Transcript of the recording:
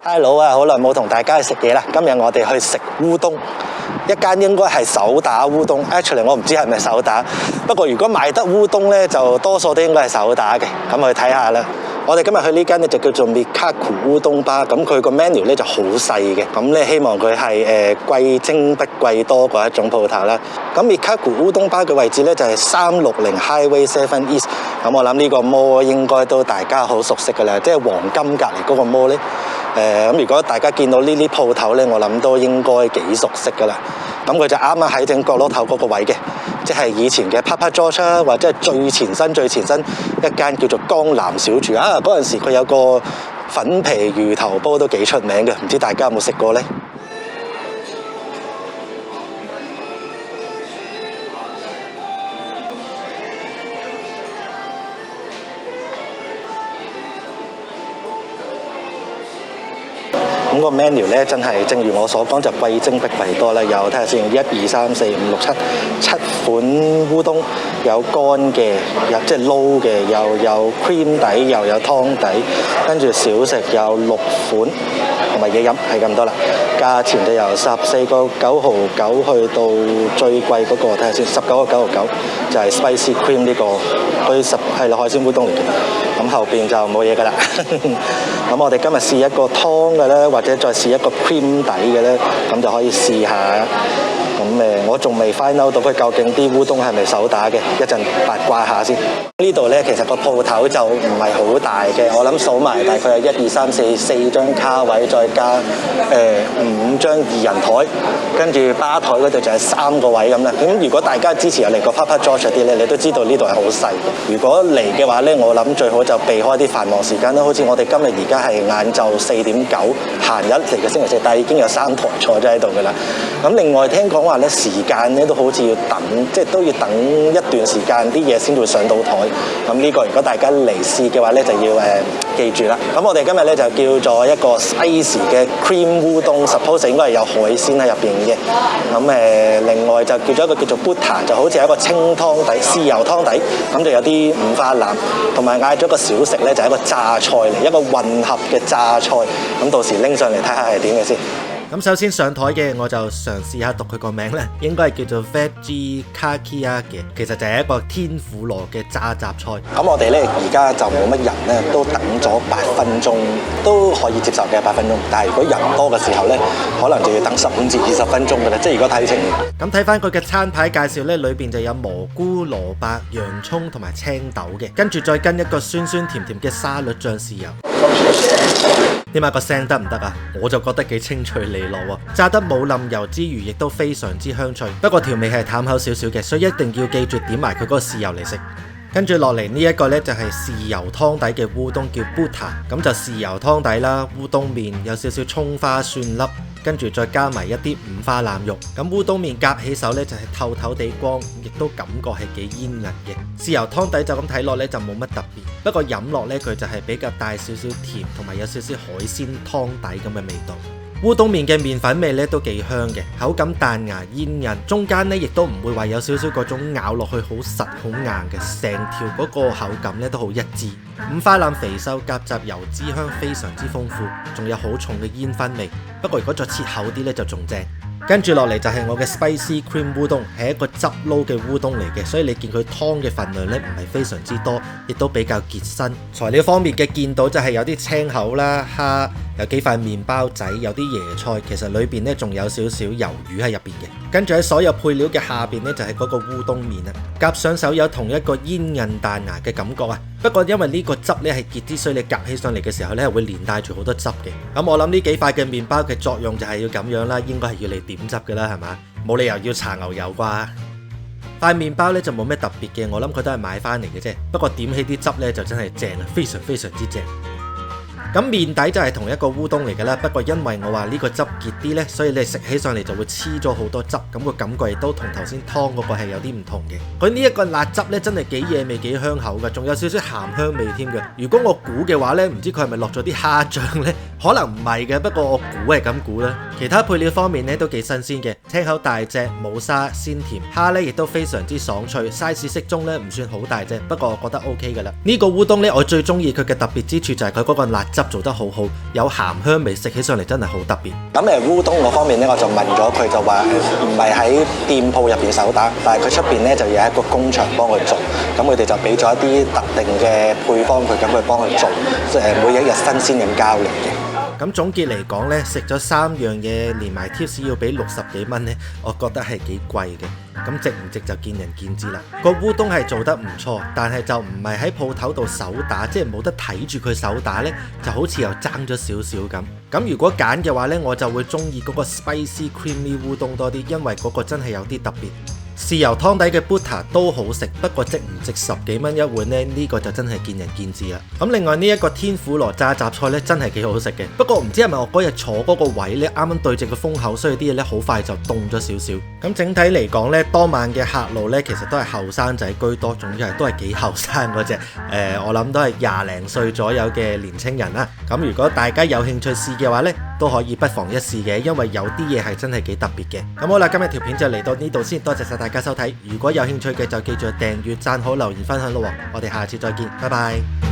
Hello 啊，好耐冇同大家去食嘢啦。今日我哋去食烏冬，一間應該係手打烏冬。Actually 我唔知係咪手打，不過如果賣得烏冬呢，就多數都應該係手打嘅。咁去睇下啦。我哋今日去呢間呢，就叫做 Mikaku 烏冬吧。咁佢個 menu 呢就好細嘅。咁呢希望佢係貴精不貴多嗰一種鋪頭啦。咁 Mikaku 烏冬吧嘅位置呢，就係360 Highway 7 East。咁我諗呢個 mall 應該都大家好熟悉㗎啦，即係黃金隔離嗰個 mall 呢。咁如果大家見到呢啲鋪頭呢，我諗都應該幾熟悉㗎啦。咁佢就啱啱喺正角落頭嗰個位嘅，即係以前嘅 Papa George 或者係最前身一間叫做江南小廚啊。嗰陣時佢有個粉皮魚頭煲都幾出名嘅，唔知大家有冇食過呢？咁個 menu 咧真係正如我所講，就貴精不貴多啦。有睇下先，1、2、3、4、5、6、7款烏冬，有乾嘅，有即係撈嘅，又有 cream 底，又有湯底，跟住小食有6款，同埋嘢飲係咁多啦。價錢就由14個9毫9去到最貴嗰個，睇下先，19個9毫9，就係 spicy cream 呢個，佢係海鮮烏冬嚟嘅。咁後邊就冇嘢㗎啦。咁我哋今日試一個湯嘅咧，或者再試一個 cream 底嘅咧，咁就可以試下。咁我仲未 find out 到佢究竟啲烏冬係咪手打嘅，一陣八卦下先。呢度咧其實個鋪頭就唔係好大嘅，我諗數埋大概係1、2、3、4張卡位，再加5張2人台，跟住吧台嗰度就係3個位咁啦。咁如果大家之前有嚟過 Papa George 啲咧，你都知道呢度係好細。如果嚟嘅話咧，我諗最好就避開啲繁忙時間啦。好似我哋今日而家係晏晝4點9，閒日嚟嘅星期四，但係已經有3台坐咗喺度㗎啦。咁另外聽講話咧，時間咧都好似要等，即係都要等一段時間啲嘢先會上到台。咁呢個如果大家嚟試嘅話咧，就要記住啦。咁我哋今日咧就叫做一個 spicy 嘅 cream 烏冬 ，suppose 應該係有海鮮喺入邊嘅。咁另外就叫咗一個叫做 Butter， 就好似係一個清湯底、豉油湯底，咁就有啲五花腩，同埋嗌咗個小食咧就係一個榨菜嚟，一個混合嘅榨菜。咁到時拎上嚟睇下係點嘅先。咁首先上台嘅我就嘗試下讀佢個名咧，應該係叫做 Veggie Kakia 嘅，其實就係一個天婦羅嘅榨雜菜。咁我哋咧而家就冇乜人咧，都等咗8分鐘，都可以接受嘅8分鐘。但係如果人多嘅時候咧，可能就要等15至20分鐘㗎啦。即係如果睇情況。咁睇翻佢嘅餐牌介紹咧，裏邊就有蘑菇、蘿蔔、洋葱同埋青豆嘅，跟住再跟一個酸酸甜甜嘅沙律醬豉油。點解個聲得唔得啊？我就覺得幾清脆利落喎，炸得冇冧油之餘，亦都非常之香脆。不過調味係淡口少少嘅，所以一定要記住點埋佢嗰個豉油嚟食。跟住落嚟呢一個呢，就係豉油湯底嘅烏冬，叫 Butter。咁就豉油湯底啦，烏冬麵有少少葱花蒜粒，跟住再加埋一啲五花腩肉。咁烏冬麵夾起手呢，就係透透地光，亦都感覺係幾煙韌嘅。豉油湯底就咁睇落呢，就冇乜特別，不過飲落呢，佢就係比較帶少少甜，同埋有少少海鮮湯底咁嘅味道。烏冬麵嘅麵粉味咧都幾香嘅，口感彈牙煙韌，中間咧亦都唔會話有少少嗰種咬落去好實好硬嘅，成條嗰個口感咧都好一致。五花腩肥瘦夾雜，油脂香非常之豐富，仲有好重嘅煙燻味。不過如果再切厚啲咧就仲正。跟住落嚟就係我嘅 spicy cream 烏冬，係一個汁撈嘅烏冬嚟嘅，所以你見佢湯嘅份量咧唔係非常之多，亦都比較結身。材料方面嘅見到就係有啲青口啦、蝦，有幾塊麵包仔，有啲椰菜，其實裏邊咧仲有少少魷魚喺入邊嘅。跟住喺所有配料嘅下邊咧就係嗰個烏冬麵啊，夾上手有同一個煙韌彈牙嘅感覺啊。不過因為呢個汁咧係結啲，所以你夾起上嚟嘅時候咧係會連帶住好多汁嘅。咁我諗呢幾塊嘅麵包嘅作用就係要咁樣啦，應該係要你點汁嘅啦，係嘛？冇理由要搽牛油啩？塊麵包咧就冇咩特別嘅，我諗佢都係買翻嚟嘅啫。不過點起啲汁咧就真係正啊，非常非常之正。咁麵底就係同一個烏冬嚟㗎啦，不過因為我話呢個汁結啲呢，所以你食起上嚟就會黐咗好多汁，咁個感覺亦都同頭先湯嗰個係有啲唔同嘅。佢呢一個辣汁呢，真係幾惹味幾香口㗎，仲有少少鹹香味添嘅。如果我估嘅話呢，唔知佢係咪落咗啲蝦醬呢？可能唔係嘅，不過我估係咁估啦。其他配料方面咧都幾新鮮嘅，青口大隻，冇沙，鮮甜，蝦咧亦都非常之爽脆 ，size 適中咧，唔算好大隻，不過我覺得 OK 噶啦。呢個烏冬咧，我最中意佢嘅特別之處就係佢嗰個辣汁做得好好，有鹹香味，食起上嚟真係好特別。咁烏冬嗰方面咧，我就問咗佢就話唔係喺店鋪入邊手打，但係佢出邊咧就有一個工場幫佢做，咁佢哋就俾咗一啲特定嘅配方佢，咁佢幫佢做，每一日新鮮咁交嚟嘅。咁總結嚟講呢，食咗3樣嘢連埋 tips 要俾60幾蚊呢，我覺得係幾貴嘅。咁值唔值就見仁見智啦。個烏冬係做得唔錯，但係就唔係喺鋪頭度手打，即係冇得睇住佢手打呢，就好似又爭咗少少咁。咁如果揀嘅話呢，我就會中意嗰個 spicy creamy 烏冬多啲，因為嗰個真係有啲特別。豉油湯底嘅 butter 都好食，不過值唔值10幾蚊一碗呢？呢個就真係見仁見智啦。咁另外呢一個天婦羅炸雜菜呢，真係幾好食嘅。不過唔知係咪我嗰日坐嗰個位呢，啱啱對正個風口，所以啲嘢呢好快就凍咗少少。咁整體嚟講呢，當晚嘅客路呢，其實都係後生仔居多，總之係都係幾後生嗰隻。我諗都係20零歲左右嘅年青人啦。咁如果大家有興趣試嘅話呢，都可以不妨一試嘅，因為有啲嘢係真係幾特別嘅。咁好啦，今日條片就嚟到呢度先，多謝晒大家收睇。如果有興趣嘅就記住訂閱、讚好、留言、分享咯。我哋下次再見，拜拜。